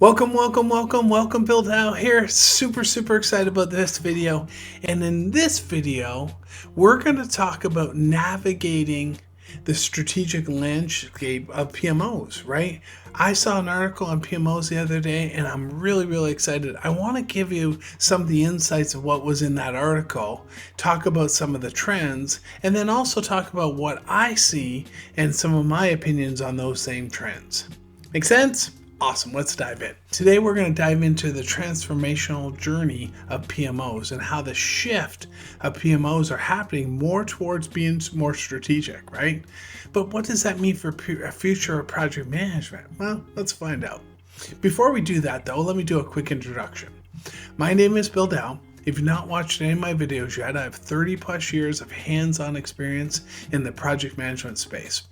Welcome, Build Out here. Super excited about this video. And in this video, we're going to talk about navigating the strategic landscape of PMOs, right? I saw an article on PMOs the other day and I'm really excited. I want to give you some of the insights of what was in that article, talk about some of the trends, and then also talk about what I see and some of my opinions on those same trends. Make sense? Awesome, let's dive in. Today we're going to dive into the transformational journey of PMOs and how the shift of PMOs are happening more towards being more strategic, right? But what does that mean for future of project management? Well, let's find out. Before we do that though, let me do a quick introduction. My name is Bill Dow. If you've not watched any of my videos yet, I have 30 plus years of hands-on experience in the project management space.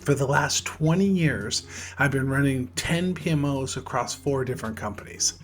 For the last 20 years, I've been running 10 PMOs across 4 different companies.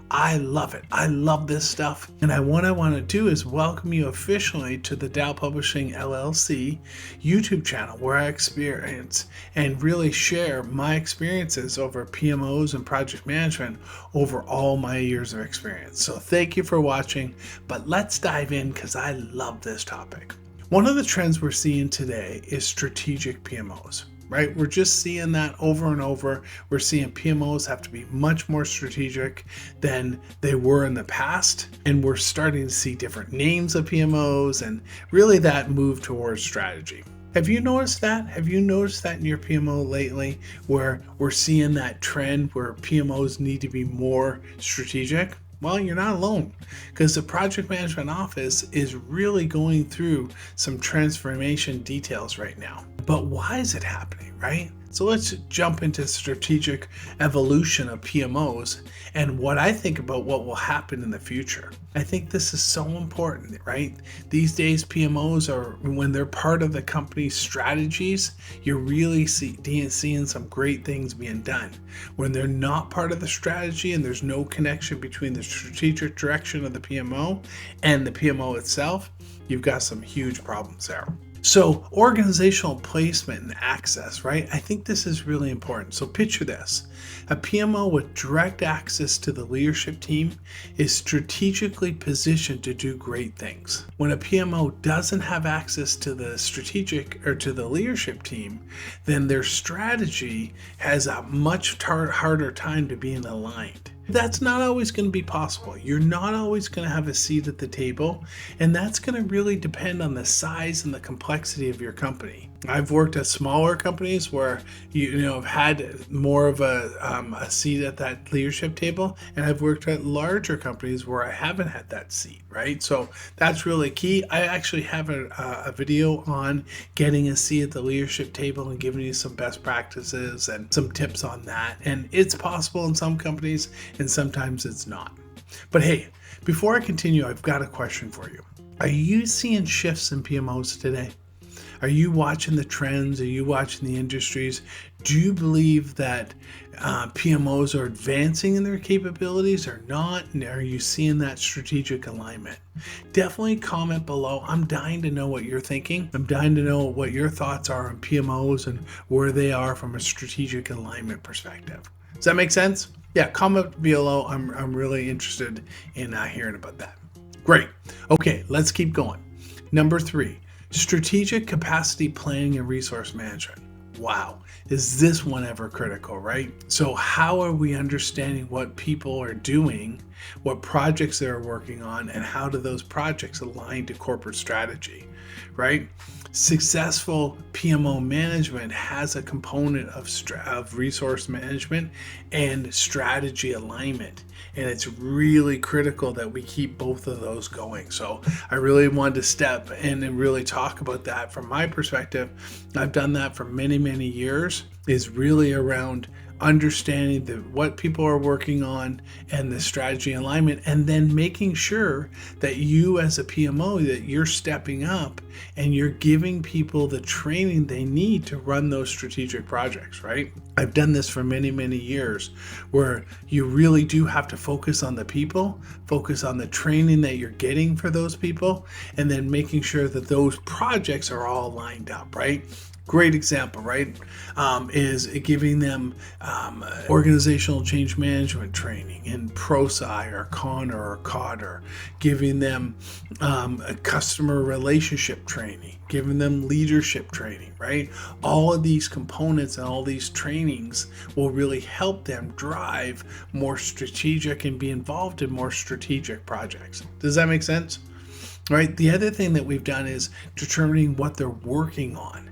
I love it. I love this stuff. And what I want to do is welcome you officially to the Dow Publishing LLC YouTube channel, where I experience and really share my experiences over PMOs and project management over all my years of experience. So thank you for watching, but let's dive in because I love this topic. One of the trends we're seeing today is strategic PMOs. Right? We're just seeing that over and over. We're seeing PMOs have to be much more strategic than they were in the past. And we're starting to see different names of PMOs and really that move towards strategy. Have you noticed that? Have you noticed that in your PMO lately, where we're seeing that trend where PMOs need to be more strategic? Well, you're not alone, because the project management office is really going through some transformation details right now. But why is it happening, right? So let's jump into strategic evolution of PMOs and what I think about what will happen in the future. I think this is so important, right? These days, PMOs are, when they're part of the company's strategies, you're really seeing some great things being done. When they're not part of the strategy and there's no connection between the strategic direction of the PMO and the PMO itself, you've got some huge problems there. So organizational placement and access, right? I think this is really important. So picture this. A PMO with direct access to the leadership team is strategically positioned to do great things. When a PMO doesn't have access to the strategic or to the leadership team, then their strategy has a much harder time to being aligned. That's not always going to be possible. You're not always going to have a seat at the table, and that's going to really depend on the size and the complexity of your company. I've worked at smaller companies where have had more of a seat at that leadership table, and I've worked at larger companies where I haven't had that seat, right? So that's really key. I actually have a video on getting a seat at the leadership table and giving you some best practices and some tips on that. And it's possible in some companies, and sometimes it's not. But hey, before I continue, I've got a question for you. Are you seeing shifts in PMOs today? Are you watching the trends? Are you watching the industries? Do you believe that PMOs are advancing in their capabilities or not? And are you seeing that strategic alignment? Definitely comment below. I'm dying to know what you're thinking. I'm dying to know what your thoughts are on PMOs and where they are from a strategic alignment perspective. Does that make sense? Yeah, comment below. I'm really interested in hearing about that. Great. Okay, let's keep going. Number 3. Strategic capacity planning and resource management. Wow, is this one ever critical, right? So how are we understanding what people are doing, what projects they're working on, and how do those projects align to corporate strategy, right? Successful PMO management has a component of resource management and strategy alignment. And it's really critical that we keep both of those going. So I really wanted to step in and really talk about that from my perspective. I've done that for many years, is really around understanding what people are working on and the strategy alignment, and then making sure that you as a PMO, that you're stepping up and you're giving people the training they need to run those strategic projects, right? I've done this for many years, where you really do have to focus on the people, focus on the training that you're getting for those people, and then making sure that those projects are all lined up, right? Great example, right? Is giving them organizational change management training in ProSci or Connor or Cotter, giving them a customer relationship training, giving them leadership training, right? All of these components and all these trainings will really help them drive more strategic and be involved in more strategic projects. Does that make sense? Right? The other thing that we've done is determining what they're working on,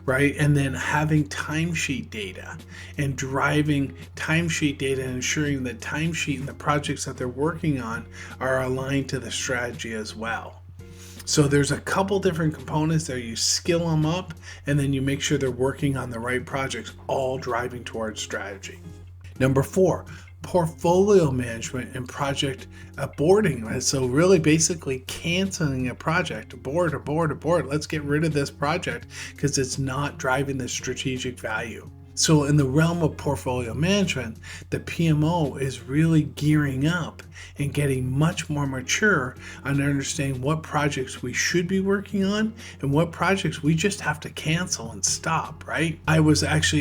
right? And then having timesheet data and driving timesheet data and ensuring that timesheet and the projects that they're working on are aligned to the strategy as well. So there's a couple different components there. You skill them up and then you make sure they're working on the right projects, all driving towards strategy. Number 4, portfolio management and project aborting. Right? So really basically canceling a project, abort. Let's get rid of this project because it's not driving the strategic value. So in the realm of portfolio management, the PMO is really gearing up and getting much more mature on understanding what projects we should be working on and what projects we just have to cancel and stop, right? I was listening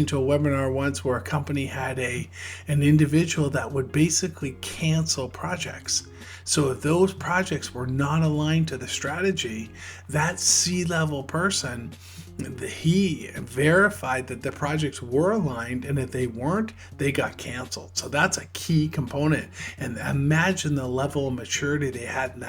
to a webinar once where a company had an individual that would basically cancel projects. So if those projects were not aligned to the strategy, that C-level person, he verified that the projects were aligned, and if they weren't, they got canceled. So that's a key component. And imagine the level of maturity they had in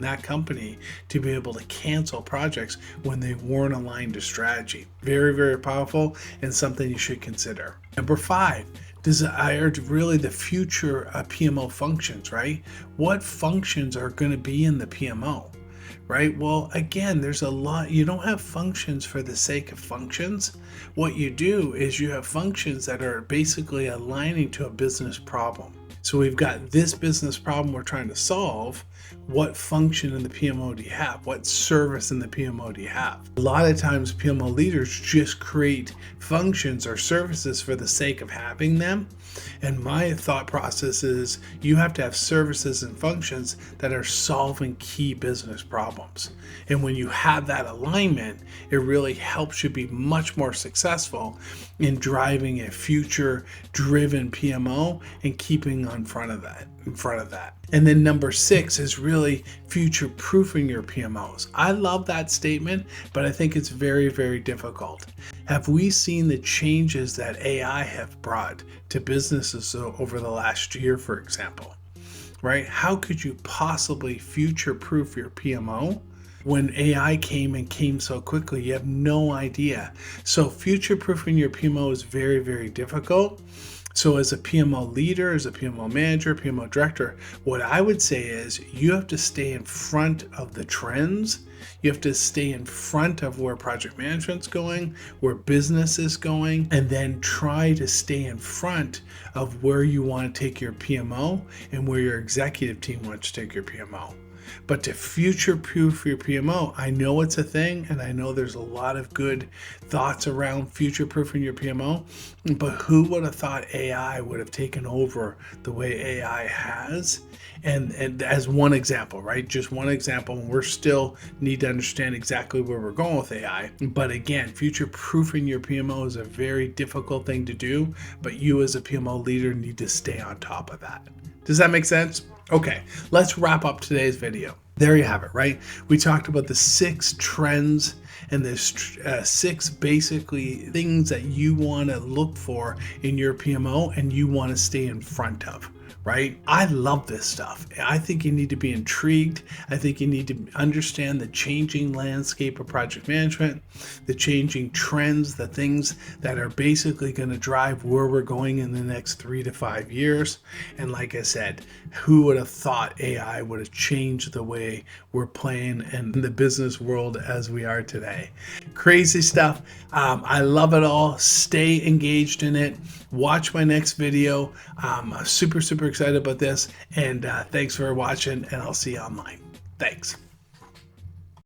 that company to be able to cancel projects when they weren't aligned to strategy. Very, very powerful and something you should consider. Number 5. Desired really the future PMO functions, right? What functions are going to be in the PMO, right? Well, again, there's a lot. You don't have functions for the sake of functions. What you do is you have functions that are basically aligning to a business problem. So we've got this business problem we're trying to solve. What function in the PMO do you have? What service in the PMO do you have? A lot of times PMO leaders just create functions or services for the sake of having them. And my thought process is you have to have services and functions that are solving key business problems. And when you have that alignment, it really helps you be much more successful in driving a future-driven PMO and keeping in front of that. And then number 6 is really future-proofing your PMOs. I love that statement, but I think it's very, very difficult. Have we seen the changes that AI have brought to businesses over the last year, for example? Right? How could you possibly future-proof your PMO? When AI came so quickly, you have no idea. So future-proofing your PMO is very, very difficult. So as a PMO leader, as a PMO manager, PMO director, what I would say is you have to stay in front of the trends. You have to stay in front of where project management's going, where business is going, and then try to stay in front of where you want to take your PMO and where your executive team wants to take your PMO. But to future-proof your PMO, I know it's a thing, and I know there's a lot of good thoughts around future-proofing your PMO, but who would have thought AI would have taken over the way AI has? And as one example, right? Just one example, and we're still need to understand exactly where we're going with AI. But again, future-proofing your PMO is a very difficult thing to do, but you as a PMO leader need to stay on top of that. Does that make sense? Okay, let's wrap up today's video. There you have it, right? We talked about the 6 trends and the 6 basically things that you want to look for in your PMO and you want to stay in front of. Right? I love this stuff. I think you need to be intrigued. I think you need to understand the changing landscape of project management, the changing trends, the things that are basically going to drive where we're going in the next 3 to 5 years. And like I said, who would have thought AI would have changed the way we're playing in the business world as we are today? Crazy stuff. I love it all. Stay engaged in it. Watch my next video. I'm super excited about this, and thanks for watching, and I'll see you online. Thanks.